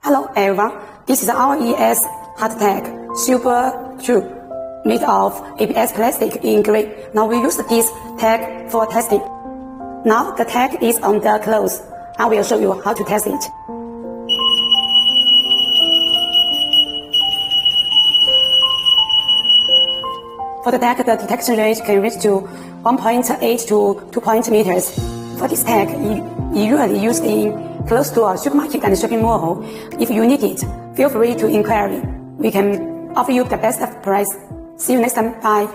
Hello everyone, this is our ES hard tag super true made of ABS plastic in gray. Now we use this tag for testing. Now the tag is on the clothes. I will show you how to test it. For the tag, the detection range can reach to 1.8 to 2 meters. For this tag, it usually used in close to a supermarket and shopping mall. If you need it, feel free to inquire. We can offer you the best price. See you next time. Bye.